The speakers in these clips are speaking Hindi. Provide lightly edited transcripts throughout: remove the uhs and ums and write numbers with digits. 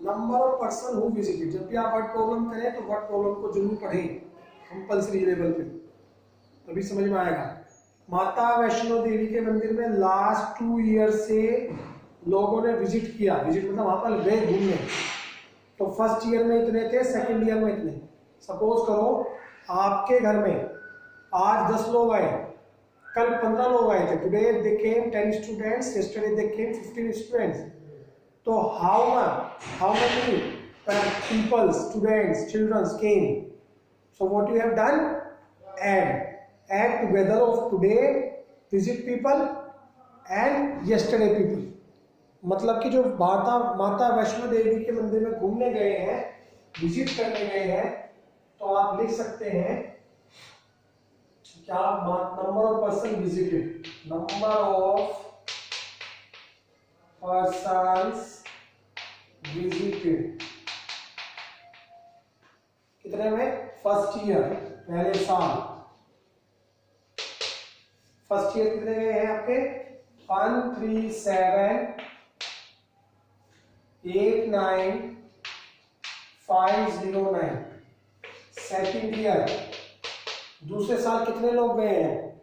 Number of person who visited. जब भी आप वर्ड प्रॉब्लम करें तो वर्ड प्रॉब्लम को जरूर पढ़ें कंपल्सरी लेवल पे, तभी समझ में आएगा। माता वैष्णो देवी के मंदिर में लास्ट 2 ईयर से लोगों ने विजिट किया। विजिट मतलब वहां पर गए घूमने। तो फर्स्ट ईयर में इतने थे, सेकंड ईयर में इतने। सपोज करो आपके घर में आज 10 लोग आए, कल 15 लोग आए थे। Today they came 10 students, yesterday they came 15 students. तो how many people, students, children came? So what you have done? Add together of today visit people and yesterday people। मतलब कि जो माता वैष्णो देवी के मंदिर में घूमने गए हैं, विजिट करने गए हैं, तो आप लिख सकते हैं क्या? Number of person visited, number of persons visited कितने में? फर्स्ट ईयर, पहले साल। फर्स्ट ईयर कितने गए हैं आपके? 137,89,509। सेकेंड ईयर, दूसरे साल कितने लोग गए हैं?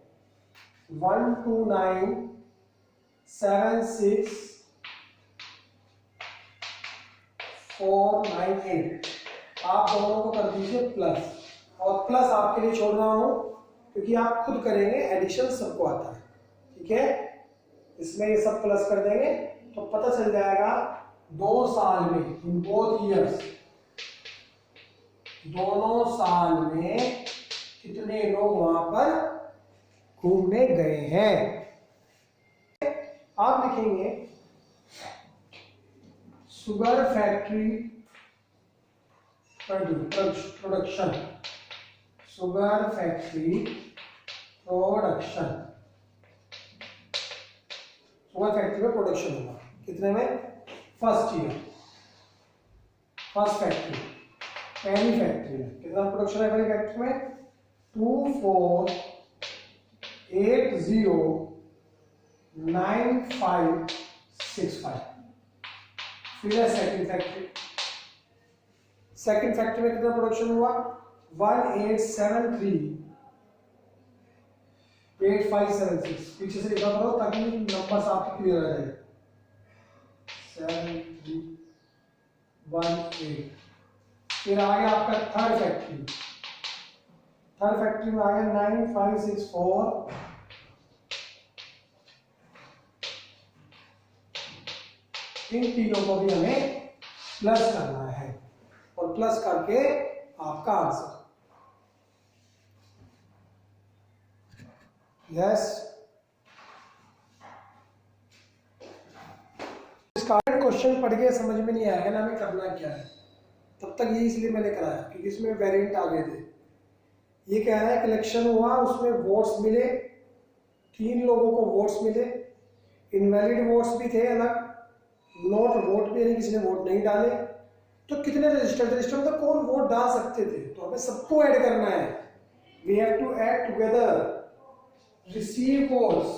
129,76,498। आप दोनों को कर दीजिए प्लस, और प्लस आपके लिए छोड़ रहा हूं क्योंकि आप खुद करेंगे, एडिशन सबको आता है, ठीक है। इसमें ये सब प्लस कर देंगे तो पता चल जाएगा 2 साल में, इन बोथ ईयर्स, दोनों साल में कितने लोग वहां पर घूमने गए हैं। आप लिखेंगे sugar factory production, sugar factory production, sugar factory में प्रोडक्शन होगा कितने में? फर्स्ट ईयर, फर्स्ट फैक्ट्री, पहली फैक्ट्री में कितना प्रोडक्शन है? पहली फैक्ट्री में 24809565। फिर है सेकंड फैक्ट्री, सेकंड फैक्ट्री में कितना प्रोडक्शन हुआ? 1873,8576। पीछे से लिखा करो ताकि नंबर आपके क्लियर आ जाए। 7318। फिर आ गया आपका थर्ड फैक्ट्री, थर्ड फैक्ट्री में आ गया 9564। इन तीनों को भी हमें प्लस करना है, और प्लस करके आपका आंसर। यस, इसका क्वेश्चन पढ़ के समझ में नहीं आएगा ना हमें करना क्या है, तब तक ये इसलिए मैंने कराया क्योंकि इसमें वेरिएंट आ गए थे। ये कह रहा है कलेक्शन हुआ, उसमें वोट्स मिले, 3 लोगों को वोट्स मिले, इनवैलिड वोट्स भी थे अलग, नॉट वोट भी यानी किसी ने वोट नहीं डाले। तो कितने रजिस्टर्ड? रजिस्टर्ड मतलब कौन वोट डाल सकते थे, तो हमें सबको ऐड करना है। We have to add together receive votes.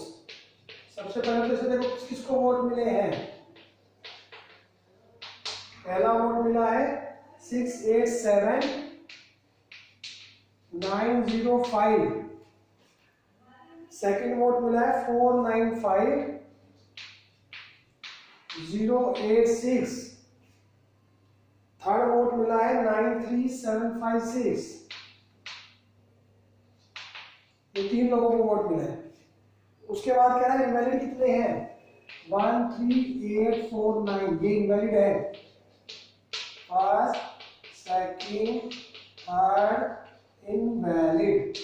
सबसे पहले तो इसे देखो किसको वोट मिले हैं। पहला वोट मिला है 687,905। सेकंड वोट मिला है 495,086। थर्ड वोट मिला है 93756। ये 3 लोगों को वोट मिला है। उसके बाद कह रहा है इनवैलिड कितने हैं? 13849। ये इनवैलिड है। फर्स्ट, सेकंड, थर्ड इनवैलिड,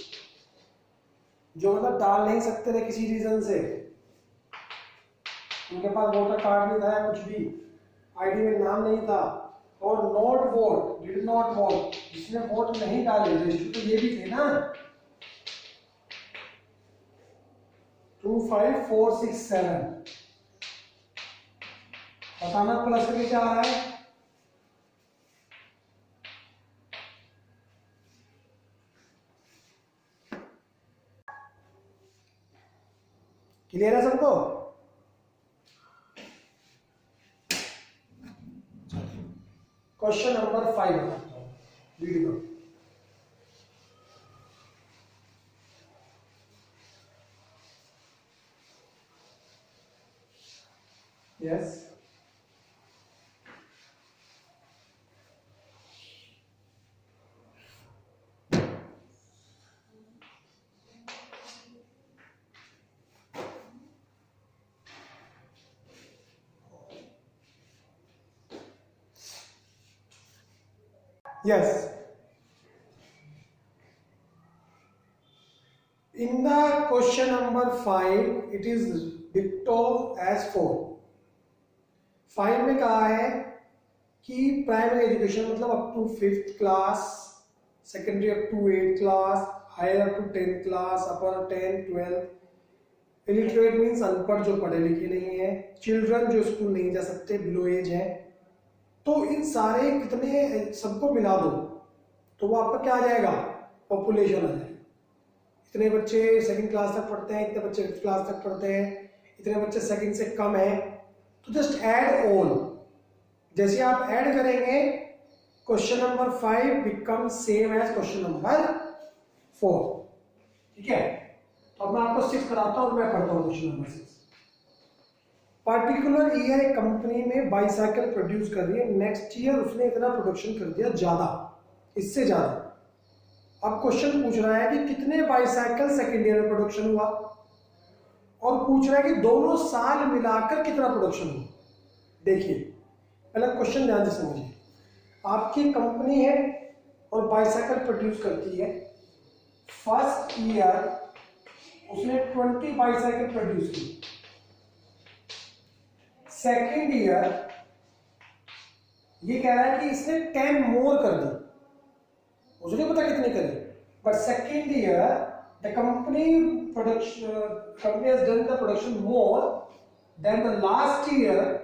जो मतलब डाल नहीं सकते थे किसी रीजन से, उनके पास वोटर कार्ड नहीं था या कुछ भी, आईडी में नाम नहीं था। और not vote, did not vote, जिसने वोट नहीं डाले, रजिस्टर तो ये भी थे ना। 25467 बताना प्लस करके क्या आ रहा है? क्लियर है सबको? क्वेश्चन नंबर 5 बताता हूँ, रीड करो। Yes, yes, in the question number 5 it is dicto as 4. 5 में कहा है कि प्राइमरी एजुकेशन मतलब up to 5th class, secondary up to 8th class, higher up to 10th class, upper 10, 12, illiterate means अनपढ़ जो पढ़े लिखे नहीं है, चिल्ड्रन जो स्कूल नहीं जा सकते, बिलो एज है। तो इन सारे कितने सबको मिला दो तो वो आपका क्या आ जाएगा, पॉपुलेशन आ जाएगा। इतने बच्चे सेकंड क्लास तक पढ़ते हैं, इतने बच्चे 5th क्लास तक पढ़ते हैं, इतने बच्चे सेकंड से कम है, तो जस्ट ऐड ऑल। जैसे आप ऐड करेंगे question number 5 become same as question number 4। ठीक है, तो अब मैं आपको 6 कराता हूं और मैं पढ़ता हूं क्वेश्चन नंबर 6। पार्टिकुलर ईयर एक कंपनी में बाईसाइकिल प्रोड्यूस कर रही है, नेक्स्ट ईयर उसने इतना प्रोडक्शन कर दिया ज्यादा, इससे ज्यादा। अब क्वेश्चन पूछ रहा है कि कितने बाईसाइकिल सेकेंड ईयर में प्रोडक्शन हुआ, और पूछ रहा है कि दोनों साल मिलाकर कितना प्रोडक्शन हुआ। देखिए पहला क्वेश्चन ध्यान से समझिए। आपकी कंपनी है और बाईसाइकिल प्रोड्यूस करती है, फर्स्ट ईयर उसने 20 बाईसाइकिल प्रोड्यूस की, सेकेंड ईयर ये कह रहा है कि इसने 10 मोर कर दी, मुझे नहीं पता कितनी करी, but second year the company has done the production more than the last year.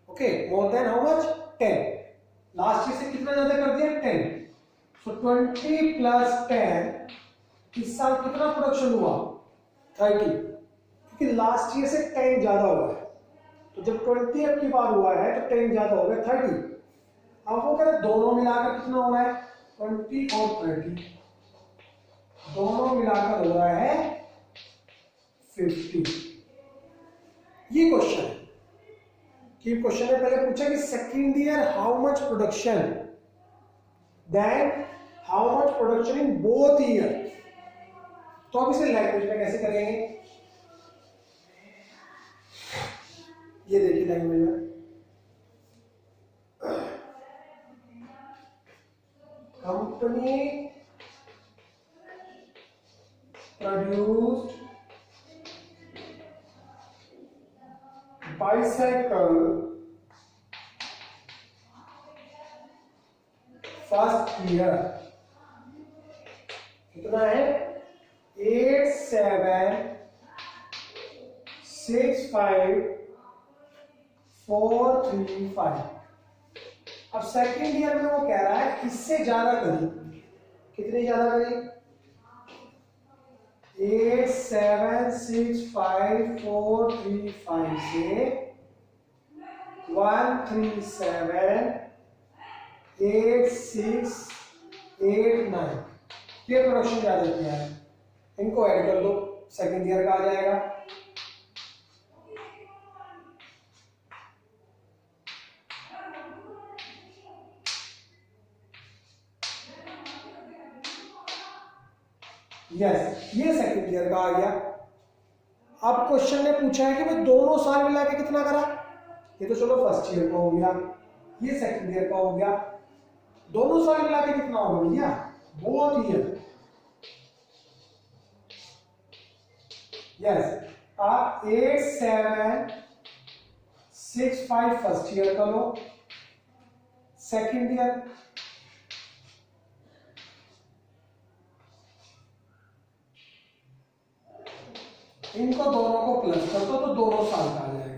Okay, more than how much? 10. Last year से कितना ज्यादा कर दिया? 10. So 20 plus 10, इस साल कितना प्रोडक्शन हुआ? 30. क्योंकि लास्ट ईयर से 10 ज्यादा हुआ है, तो जब 20 अब की बार हुआ है तो 10 ज्यादा हो गया 30। अब वो कह रहे दोनों मिलाकर कितना हुआ है? 20 और 30 दोनों मिलाकर हो रहा है 50। ये क्वेश्चन है कि क्वेश्चन ने पहले पूछा कि second year how much production, then how much production in both year. तो अब इसे लैंग्वेज में कैसे करेंगे? ये देखिए लैंग्वेज में, company produced bicycle first year कितना है? 8765435। अब सेकेंड ईयर में वो कह रहा है इससे ज्यादा करी, कितनी ज्यादा करी? 8765435 से 1378689 ये प्रोडक्शन ज्यादा किया है, इनको ऐड कर दो, सेकेंड ईयर का आ जाएगा। यस, ये सेकेंड ईयर का आ गया। अब क्वेश्चन ने पूछा है कि भाई दोनों साल मिला के कितना करा, ये तो चलो फर्स्ट ईयर का हो गया, ये सेकेंड ईयर का हो गया, दोनों साल मिला के कितना होगा भैया? Both year. यस, आप 8765 फर्स्ट ईयर का लो, सेकेंड ईयर इनको दोनों को प्लस कर दो तो दोनों साल का आ जाएगा।